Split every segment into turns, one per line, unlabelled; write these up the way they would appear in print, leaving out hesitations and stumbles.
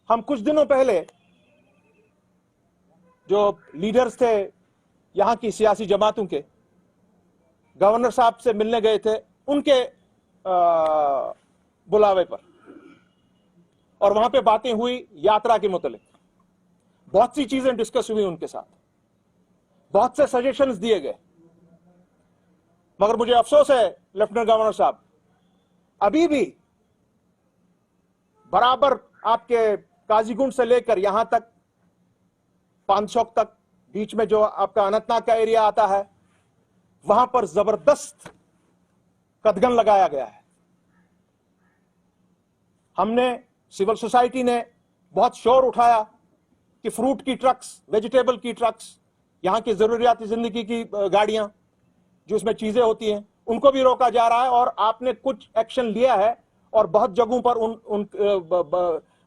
हम कुछ दिनों पहले जो लीडर्स थे यहां की सियासी जमातों के, गवर्नर साहब से मिलने गए थे उनके बुलावे पर, और वहां पे बातें हुई यात्रा के मुतालिक। बहुत सी चीजें डिस्कस हुई उनके साथ, बहुत से सजेशंस दिए गए। मगर मुझे अफसोस है लेफ्टिनेंट गवर्नर साहब, अभी भी बराबर आपके काजीगुंड से लेकर यहां तक पांचशौक तक बीच में जो आपका अनंतनाग का एरिया आता है, वहां पर जबरदस्त कदगन लगाया गया है। हमने, सिविल सोसाइटी ने बहुत शोर उठाया कि फ्रूट की ट्रक्स, वेजिटेबल की ट्रक्स, यहां की जरूरियाती जिंदगी की गाड़ियां जो इसमें चीजें होती हैं, उनको भी रोका जा रहा है। और आपने कुछ एक्शन लिया है और बहुत जगहों पर उन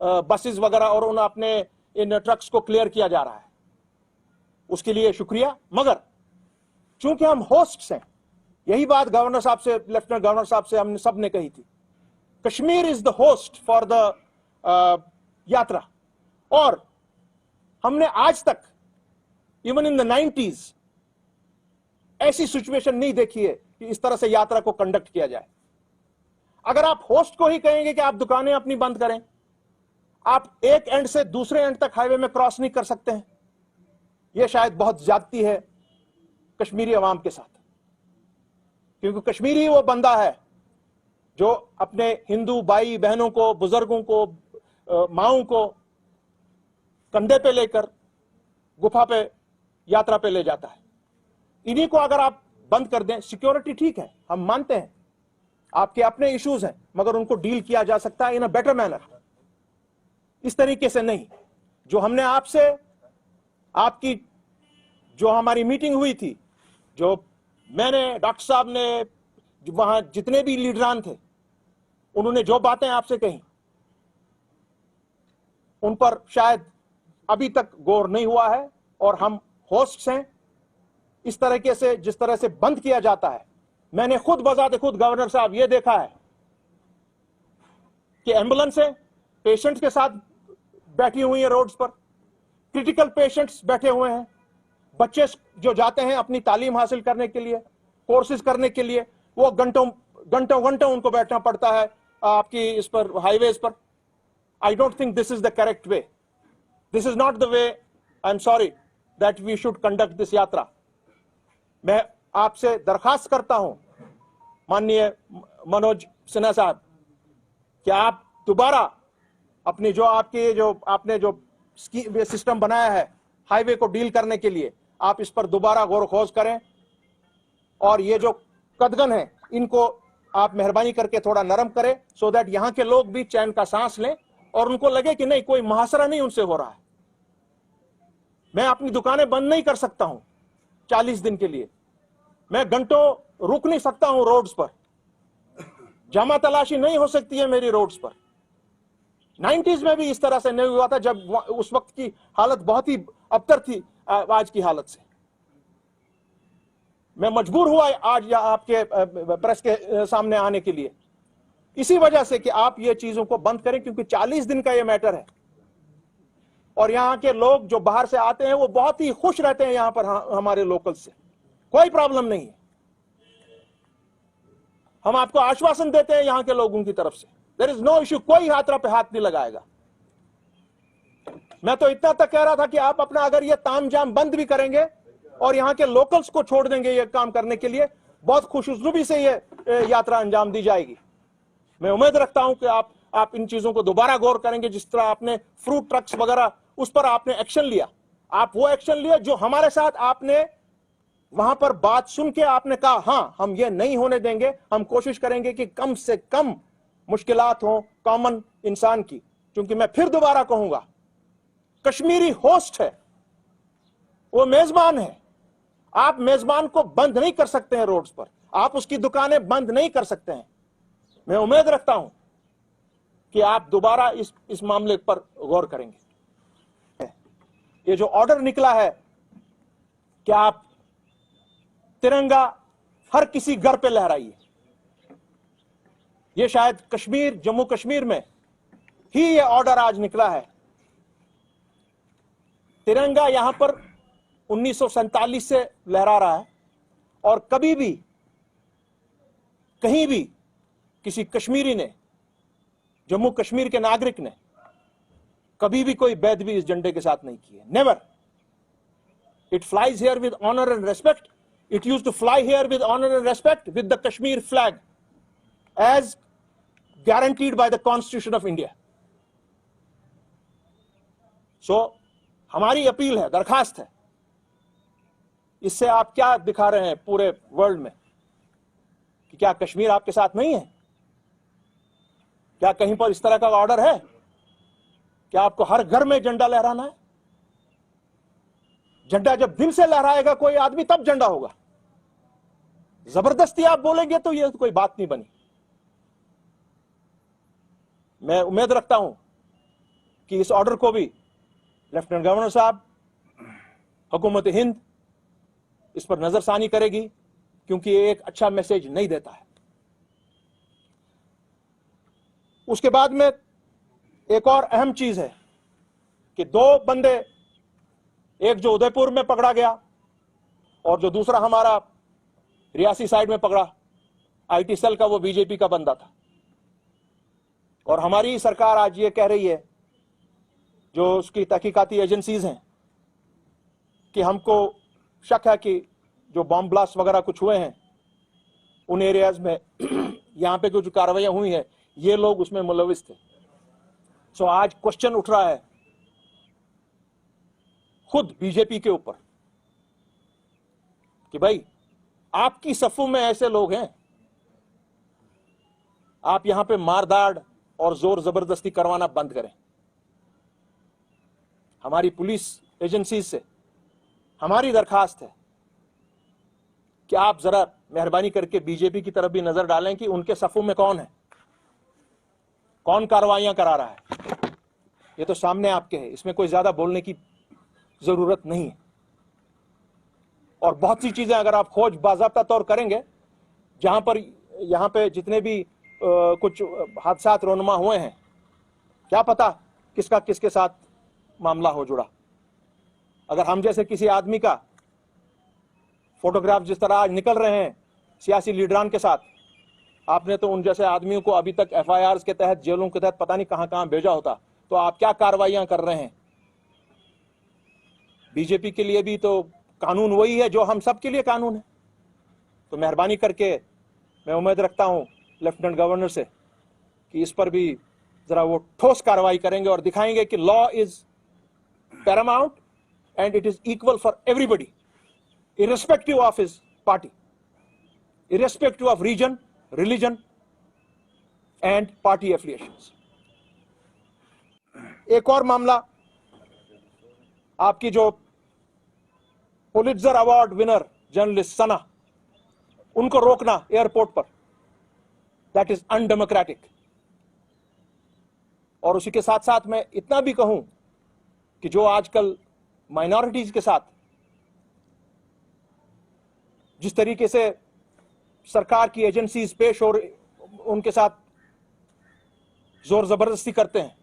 बसेस वगैरह और उन अपने इन ट्रक्स को क्लियर किया जा रहा है, उसके लिए शुक्रिया। मगर चूंकि हम होस्ट्स हैं, यही बात गवर्नर साहब से, लेफ्टिनेंट गवर्नर साहब से हमने सब ने कही थी, Kashmir is the host for the यात्रा। और हमने आज तक, इवन इन द 90s, ऐसी सिचुएशन नहीं देखी है कि इस तरह से यात्रा को कंडक्ट किया जाए। अगर आप होस्ट को ही कहेंगे कि आप दुकानें अपनी बंद करें, आप एक एंड से दूसरे एंड तक हाईवे में क्रॉस नहीं कर सकते हैं, यह शायद बहुत ज्यादती है कश्मीरी अवाम के साथ। क्योंकि कश्मीरी वो बंदा है जो अपने हिंदू भाई बहनों को, बुजुर्गों को, माओं को कंधे पे लेकर गुफा पे, यात्रा पे ले जाता है। इन्हीं को अगर आप बंद कर दें, सिक्योरिटी ठीक है, हम मानते हैं आपके अपने इश्यूज हैं, मगर उनको डील किया जा सकता है इन अ बेटर मैनर, इस तरीके से नहीं। जो हमने आपसे, आपकी जो हमारी मीटिंग हुई थी, जो मैंने, डॉक्टर साहब ने, वहां जितने भी लीडरान थे, उन्होंने जो बातें आपसे कही, उन पर शायद अभी तक गौर नहीं हुआ है। और हम होस्ट्स हैं, इस तरीके से जिस तरह से बंद किया जाता है, मैंने खुद बजाते खुद गवर्नर साहब ये देखा है कि एम्बुलेंसें पेशेंट्स के साथ बैठी हुई हैं रोड्स पर, क्रिटिकल पेशेंट्स बैठे हुए हैं, बच्चे जो जाते हैं अपनी तालीम हासिल करने के लिए, कोर्सेज करने के लिए, वो घंटों घंटों घंटों उनको बैठना पड़ता है आपकी इस पर, हाईवेज पर। I don't think this is the correct way, this is not the way, I am sorry that we should conduct this yatra. मैं आपसे दरखास्त करता हूं माननीय मनोज सिन्हा साहब कि आप दोबारा अपनी जो आपकी, जो आपने जो सिस्टम बनाया है हाईवे को डील करने के लिए, आप इस पर दोबारा गौर खोज करें। और ये जो कदगन है, इनको आप मेहरबानी करके थोड़ा नरम करें, सो दैट यहां के लोग भी चैन का सांस लें और उनको लगे कि नहीं, कोई मुहासरा नहीं उनसे हो रहा है। मैं अपनी दुकानें बंद नहीं कर सकता हूं 40 दिन के लिए, मैं घंटों रुक नहीं सकता हूं रोड्स पर, जामा तलाशी नहीं हो सकती है मेरी रोड्स पर। 90s में भी इस तरह से नहीं हुआ था, जब उस वक्त की हालत बहुत ही अबतर थी आज की हालत से। मैं मजबूर हुआ आज आपके प्रेस के सामने आने के लिए, इसी वजह से कि आप ये चीजों को बंद करें, क्योंकि 40 दिन का ये मैटर है। और यहां के लोग जो बाहर से आते हैं वो बहुत ही खुश रहते हैं यहां पर, हमारे लोकल से कोई प्रॉब्लम नहीं है। हम आपको आश्वासन देते हैं यहां के लोगों की तरफ से, देयर इज नो इश्यू, कोई यात्रा पे हाथ नहीं लगाएगा। मैं तो इतना तक कह रहा था कि आप अपना अगर ये तामझाम बंद भी करेंगे और यहां के लोकल्स को छोड़ देंगे ये काम करने के लिए, बहुत खुशउस्लूबी से ये यात्रा अंजाम दी जाएगी। मैं उम्मीद रखता हूं कि आप इन चीजों को दोबारा गौर करेंगे। जिस तरह आपने फ्रूट ट्रक्स वगैरह, उस पर आपने एक्शन लिया, आप वो एक्शन लिया जो हमारे साथ आपने वहां पर बात सुन के आपने कहा, हां हम ये नहीं होने देंगे, हम कोशिश करेंगे कि कम से कम मुश्किलात हो कॉमन इंसान की। क्योंकि मैं फिर दोबारा कहूंगा, कश्मीरी होस्ट है, वो मेजबान है, आप मेजबान को बंद नहीं कर सकते हैं रोड्स पर, आप उसकी दुकानें बंद नहीं कर सकते हैं। मैं उम्मीद रखता हूं कि आप दोबारा इस मामले पर गौर करेंगे। ये जो ऑर्डर निकला है कि आप तिरंगा हर किसी घर पे लहराइए, ये शायद कश्मीर, जम्मू कश्मीर में ही ये ऑर्डर आज निकला है तिरंगा यहां पर 1947 से लहरा रहा है और कभी भी कहीं भी किसी कश्मीरी ने, जम्मू कश्मीर के नागरिक ने कभी भी कोई बेदबी इस झंडे के साथ नहीं की है. Never. It flies here with honour and respect. It used to fly here with honour and respect with the Kashmir flag as guaranteed by the Constitution of India. So, हमारी अपील है, दरखास्त है, इससे आप क्या दिखा रहे हैं पूरे वर्ल्ड में कि क्या कश्मीर आपके साथ नहीं है? क्या कहीं पर इस तरह का ऑर्डर है? क्या आपको हर घर में झंडा लहराना है? झंडा जब दिल से लहराएगा कोई आदमी तब झंडा होगा. जबरदस्ती आप बोलेंगे तो यह कोई बात नहीं बनी. मैं उम्मीद रखता हूं कि इस ऑर्डर को भी लेफ्टिनेंट गवर्नर साहब, हुकूमत हिंद इस पर नजरसानी करेगी, क्योंकि ये एक अच्छा मैसेज नहीं देता है. उसके बाद में एक और अहम चीज है कि दो बंदे, एक जो उदयपुर में पकड़ा गया और जो दूसरा हमारा रियासी साइड में पकड़ा, आईटी सेल का, वो बीजेपी का बंदा था. और हमारी सरकार आज ये कह रही है, जो उसकी तहकीकाती एजेंसीज हैं, कि हमको शक है कि जो बॉम्ब ब्लास्ट वगैरह कुछ हुए हैं उन एरियाज में यहां पे कुछ कार्रवाइयां हुई हैं, ये लोग उसमें मुलविस थे. सो आज क्वेश्चन उठ रहा है खुद बीजेपी के ऊपर कि भाई आपकी सफों में ऐसे लोग हैं, आप यहां पे मारदाड़ और जोर जबरदस्ती करवाना बंद करें. हमारी पुलिस एजेंसी से हमारी दरखास्त है कि आप जरा मेहरबानी करके बीजेपी की तरफ भी नजर डालें कि उनके सफों में कौन है, कौन कार्रवाइयां करा रहा है. ये तो सामने आपके है, इसमें कोई ज्यादा बोलने की जरूरत नहीं है. और बहुत सी चीजें अगर आप खोज बाज़ाब्ता तौर करेंगे, जहां पर यहां पे जितने भी कुछ हादसात रोनमा हुए हैं, क्या पता किसका किसके साथ मामला हो जुड़ा. अगर हम जैसे किसी आदमी का फोटोग्राफ जिस तरह आज निकल रहे हैं सियासी लीडरान के साथ, आपने तो उन जैसे आदमियों को अभी तक एफआईआर के तहत, जेलों के तहत पता नहीं कहां कहां भेजा होता, तो आप क्या कार्रवाइयां कर रहे हैं. बीजेपी के लिए भी तो कानून वही है जो हम सब के लिए कानून है. तो मेहरबानी करके मैं उम्मीद रखता हूं लेफ्टिनेंट गवर्नर से कि इस पर भी जरा वो ठोस कार्रवाई करेंगे और दिखाएंगे कि law is paramount and it is equal for everybody, irrespective of his party, irrespective of region, religion and party affiliations. एक और मामला, आपकी जो Pulitzer award winner journalist Sana, उनको रोकना एयरपोर्ट पर, दैट इज अनडेमोक्रेटिक. और उसी के साथ साथ मैं इतना भी कहूं कि जो आजकल माइनॉरिटीज के साथ जिस तरीके से सरकार की एजेंसीज पेश और उनके साथ जोर जबरदस्ती करते हैं,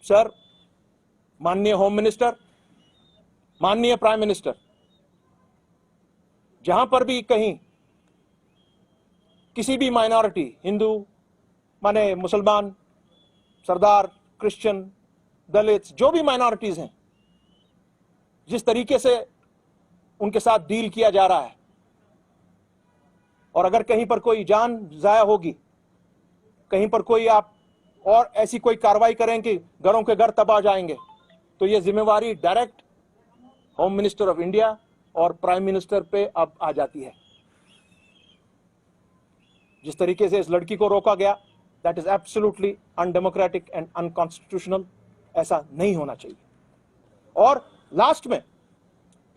सर, माननीय होम मिनिस्टर, माननीय प्राइम मिनिस्टर, जहां पर भी कहीं किसी भी माइनॉरिटी, हिंदू माने मुसलमान, सरदार, क्रिश्चियन, दलित, जो भी माइनॉरिटीज हैं, जिस तरीके से उनके साथ डील किया जा रहा है, और अगर कहीं पर कोई जान जाया होगी, कहीं पर कोई आप और ऐसी कोई कार्रवाई करें कि घरों के घर तबाह जाएंगे, तो यह जिम्मेवारी direct home minister of India और प्राइम मिनिस्टर पे अब आ जाती है. जिस तरीके से इस लड़की को रोका गया, that is absolutely undemocratic and unconstitutional. ऐसा नहीं होना चाहिए. और लास्ट में,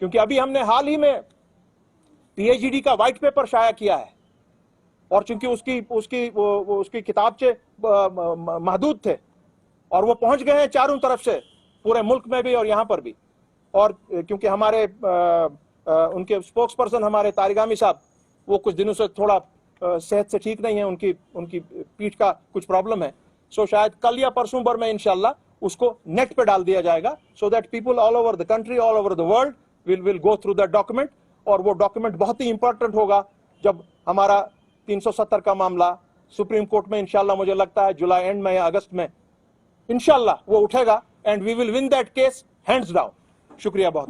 क्योंकि अभी हमने हाल ही में पीएचडी का व्हाइट पेपर शाया किया है, और चूंकि उसकी किताबचे महदूद थे और वो पहुंच गए हैं चारों तरफ से, पूरे मुल्क में भी और यहां पर भी, और क्योंकि हमारे उनके स्पोक्स पर्सन हमारे तारिगामी साहब, वो कुछ दिनों से थोड़ा सेहत से ठीक नहीं है, उनकी पीठ का कुछ प्रॉब्लम है. सो शायद कल या परसों भर में इंशाल्लाह उसको नेट पे डाल दिया जाएगा, so that people all over the country, all over the world will go through that document. और वो डॉक्यूमेंट बहुत ही इंपॉर्टेंट होगा जब हमारा 370 का मामला सुप्रीम कोर्ट में इंशाल्लाह मुझे लगता है जुलाई एंड में या अगस्त में इंशाल्लाह वो उठेगा, and we will win that case hands down. शुक्रिया बहुत बहुत।